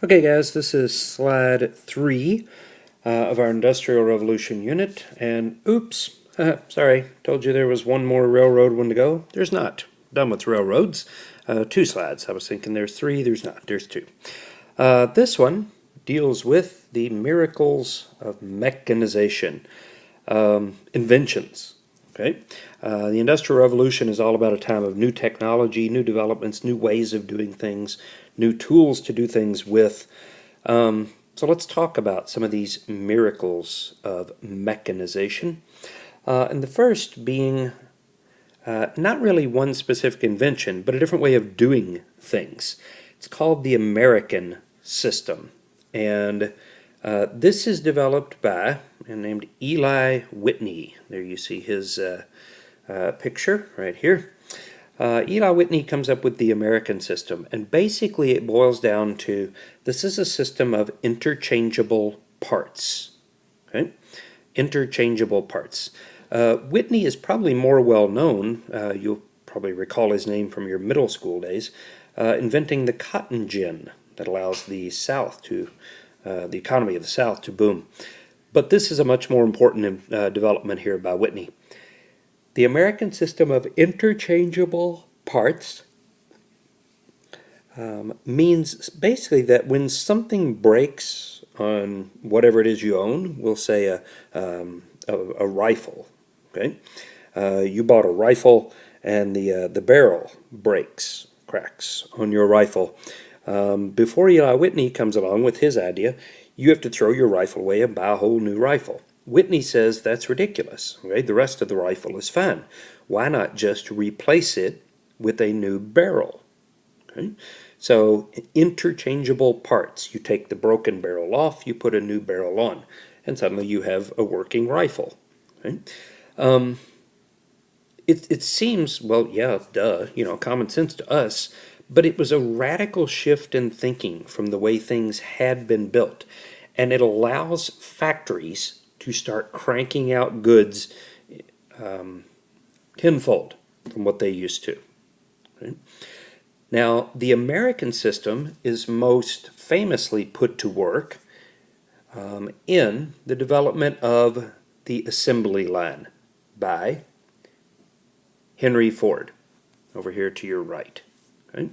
Okay guys, this is slide 3 of our Industrial Revolution unit, and oops, sorry, told you there was one more railroad one to go. There's not. Done with railroads. 2 slides. I was thinking there's 3, there's not, there's 2. This one deals with the miracles of mechanization, inventions. Okay, the Industrial Revolution is all about a time of new technology, new developments, new ways of doing things, new tools to do things with. So let's talk about some of these miracles of mechanization. And the first being not really one specific invention, but a different way of doing things. It's called the American system. And this is developed by a man named Eli Whitney. There you see his picture right here. Eli Whitney comes up with the American system, and basically it boils down to this is a system of interchangeable parts. Okay? Interchangeable parts. Whitney is probably more well known, you'll probably recall his name from your middle school days, inventing the cotton gin that allows the South to, the economy of the South to boom. But this is a much more important development here by Whitney. The American system of interchangeable parts means basically that when something breaks on whatever it is you own, we'll say a rifle. Okay, you bought a rifle and the barrel breaks, cracks on your rifle. Before Eli Whitney comes along with his idea, you have to throw your rifle away and buy a whole new rifle. Whitney says that's ridiculous. Okay? The rest of the rifle is fine. Why not just replace it with a new barrel? Okay? So interchangeable parts. You take the broken barrel off, you put a new barrel on, and suddenly you have a working rifle. Okay? It seems, well, yeah, duh, common sense to us, but it was a radical shift in thinking from the way things had been built, and it allows factories to start cranking out goods tenfold from what they used to. Okay? Now, the American system is most famously put to work in the development of the assembly line by Henry Ford, over here to your right. Okay?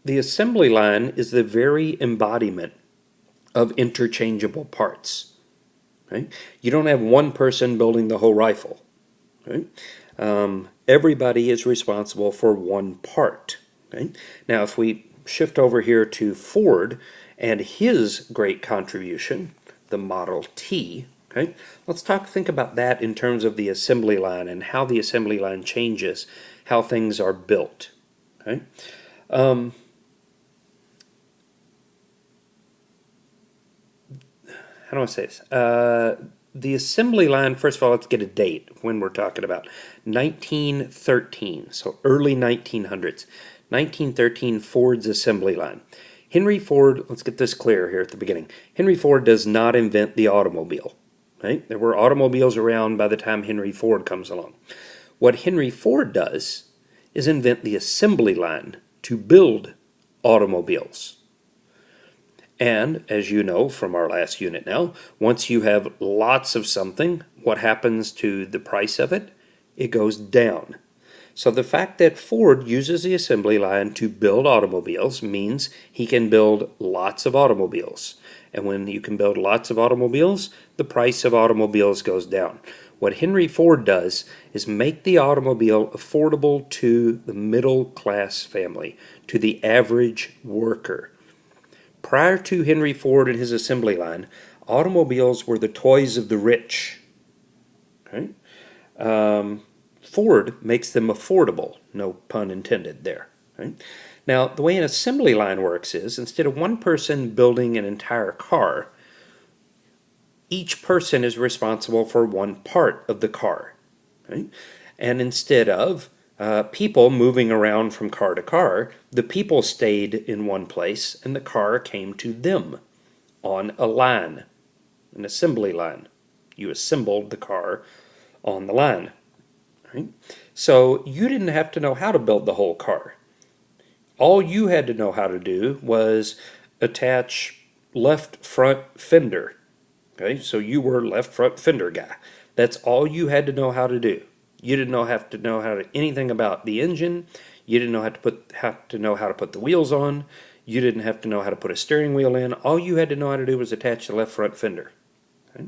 The assembly line is the very embodiment of interchangeable parts. Okay? You don't have one person building the whole rifle. Okay? Everybody is responsible for one part. Okay? Now, if we shift over here to Ford and his great contribution, the Model T, okay? Let's think about that in terms of the assembly line and how the assembly line changes, how things are built. Okay? How do I say this? The assembly line, first of all, let's get a date when we're talking about. 1913, so early 1900s. 1913, Ford's assembly line. Henry Ford, let's get this clear here at the beginning. Henry Ford does not invent the automobile. Right? There were automobiles around by the time Henry Ford comes along. What Henry Ford does is invent the assembly line to build automobiles. And, as you know from our last unit now, once you have lots of something, what happens to the price of it? It goes down. So the fact that Ford uses the assembly line to build automobiles means he can build lots of automobiles. And when you can build lots of automobiles, the price of automobiles goes down. What Henry Ford does is make the automobile affordable to the middle class family, to the average worker. Prior to Henry Ford and his assembly line, automobiles were the toys of the rich. Okay? Ford makes them affordable, no pun intended there. Right? Now, the way an assembly line works is, instead of one person building an entire car, each person is responsible for one part of the car. Right? And instead of people moving around from car to car, the people stayed in one place and the car came to them on a line, an assembly line. You assembled the car on the line. Right? So you didn't have to know how to build the whole car. All you had to know how to do was attach left front fender. Okay, so you were left front fender guy. That's all you had to know how to do. You didn't have to know how to anything about the engine. You didn't have to know how to put the wheels on. You didn't have to know how to put a steering wheel in. All you had to know how to do was attach the left front fender. Okay?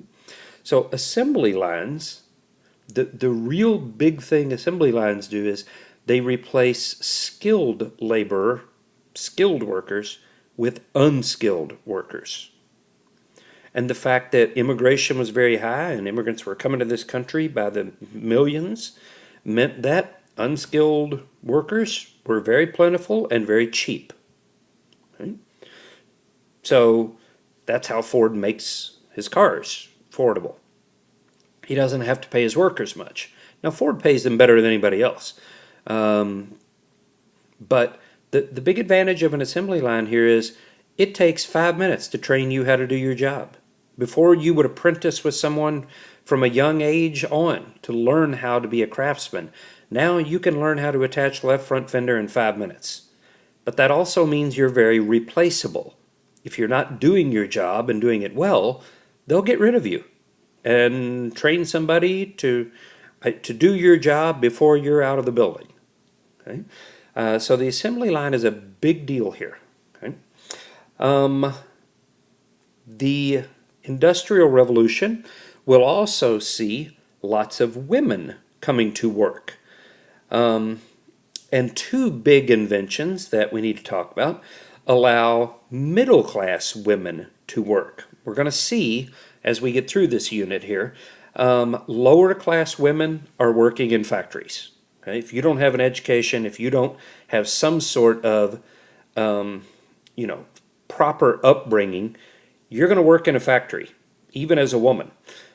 So assembly lines, the real big thing assembly lines do is they replace skilled labor, skilled workers, with unskilled workers. And the fact that immigration was very high and immigrants were coming to this country by the millions meant that unskilled workers were very plentiful and very cheap. Okay? So that's how Ford makes his cars affordable. He doesn't have to pay his workers much. Now, Ford pays them better than anybody else. But the big advantage of an assembly line here is it takes 5 minutes to train you how to do your job. Before, you would apprentice with someone from a young age on to learn how to be a craftsman. Now you can learn how to attach left front fender in 5 minutes. But that also means you're very replaceable. If you're not doing your job and doing it well, they'll get rid of you and train somebody to do your job before you're out of the building. Okay? So the assembly line is a big deal here. Okay? The Industrial Revolution will also see lots of women coming to work. And two big inventions that we need to talk about allow middle-class women to work. We're going to see, as we get through this unit here, lower-class women are working in factories. Okay? If you don't have an education, if you don't have some sort of proper upbringing, you're going to work in a factory, even as a woman,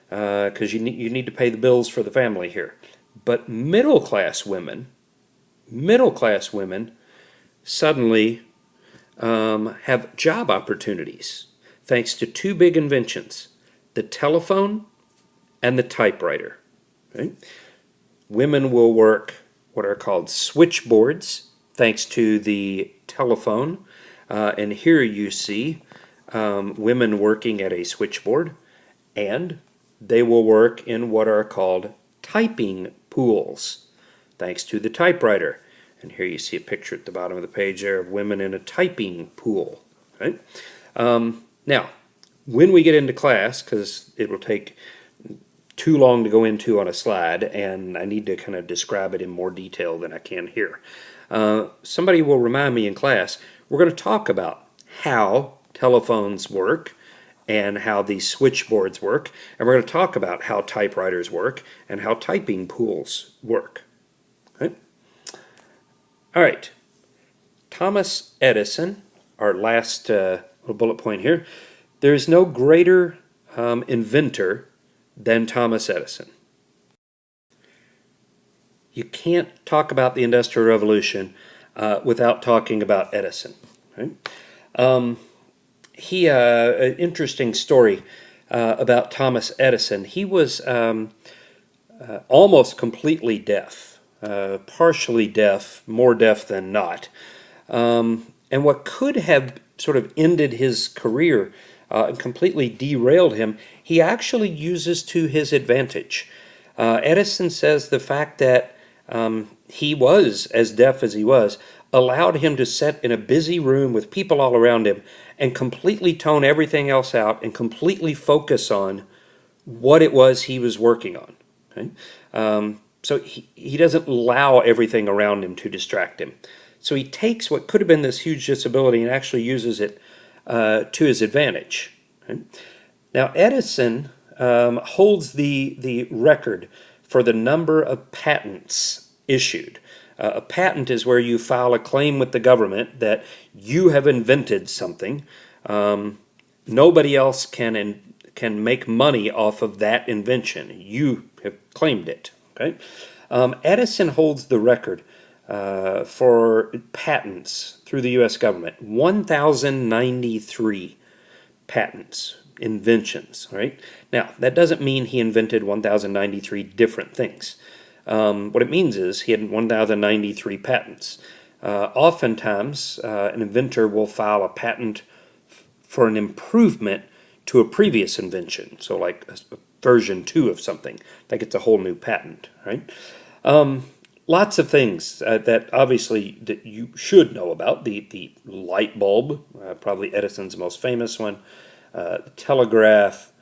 because you need to pay the bills for the family here. But middle-class women suddenly have job opportunities thanks to two big inventions, the telephone and the typewriter. Okay? Women will work what are called switchboards thanks to the telephone. And here you see women working at a switchboard, and they will work in what are called typing pools, thanks to the typewriter. And here you see a picture at the bottom of the page there of women in a typing pool. Right? Now, when we get into class, because it will take too long to go into on a slide, and I need to kind of describe it in more detail than I can here, somebody will remind me in class, we're going to talk about how telephones work and how these switchboards work, and we're going to talk about how typewriters work and how typing pools work. Okay? All right, Thomas Edison, our last little bullet point here. There is no greater inventor than Thomas Edison. You can't talk about the Industrial Revolution without talking about Edison. Right? An interesting story about Thomas Edison. He was almost completely deaf, partially deaf, more deaf than not. And what could have sort of ended his career and completely derailed him, he actually uses to his advantage. Edison says the fact that he was as deaf as he was allowed him to sit in a busy room with people all around him and completely tone everything else out and completely focus on what it was he was working on. Okay? So he doesn't allow everything around him to distract him. So he takes what could have been this huge disability and actually uses it to his advantage. Okay? Now Edison holds the record for the number of patents issued. A patent is where you file a claim with the government that you have invented something. Nobody else can make money off of that invention. You have claimed it. Okay? Edison holds the record for patents through the U.S. government. 1,093 patents, inventions. Right? Now, that doesn't mean he invented 1,093 different things. What it means is he had 1,093 patents. Oftentimes, an inventor will file a patent for an improvement to a previous invention. So like a version 2 of something, that gets a whole new patent, right? Lots of things that obviously that you should know about. The light bulb, probably Edison's most famous one, the telegraph,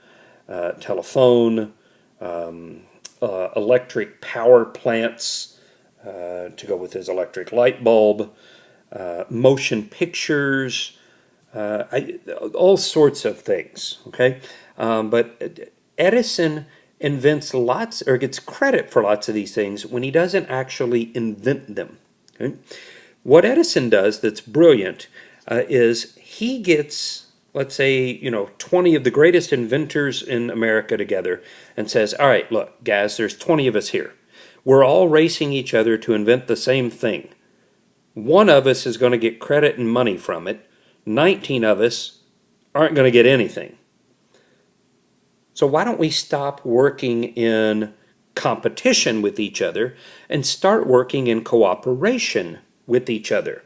telephone, electric power plants to go with his electric light bulb, motion pictures, all sorts of things, okay? But Edison invents lots, or gets credit for lots of these things when he doesn't actually invent them. Okay? What Edison does that's brilliant is he gets, let's say, 20 of the greatest inventors in America together and says, all right, look, guys, there's 20 of us here. We're all racing each other to invent the same thing. One of us is going to get credit and money from it. 19 of us aren't going to get anything. So why don't we stop working in competition with each other and start working in cooperation with each other?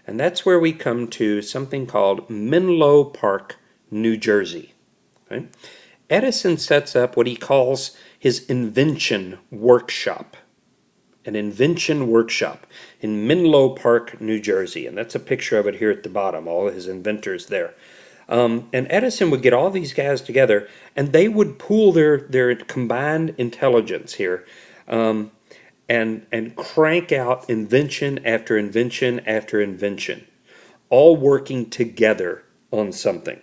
And that's where we come to something called Menlo Park, New Jersey. Okay? Edison sets up what he calls his Invention Workshop. An Invention Workshop in Menlo Park, New Jersey. And that's a picture of it here at the bottom, all his inventors there. And Edison would get all these guys together, and they would pool their combined intelligence here and crank out invention after invention after invention, all working together on something.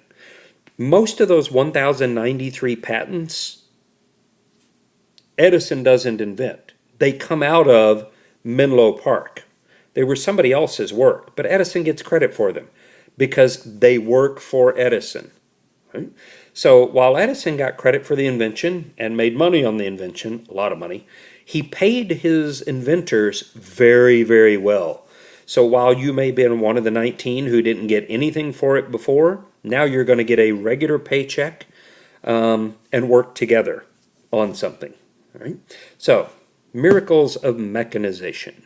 Most of those 1,093 patents, Edison doesn't invent. They come out of Menlo Park. They were somebody else's work, but Edison gets credit for them because they work for Edison. Right? So while Edison got credit for the invention and made money on the invention, a lot of money, he paid his inventors very, very well. So while you may have been one of the 19 who didn't get anything for it before, now you're going to get a regular paycheck and work together on something. Right? So, miracles of mechanization.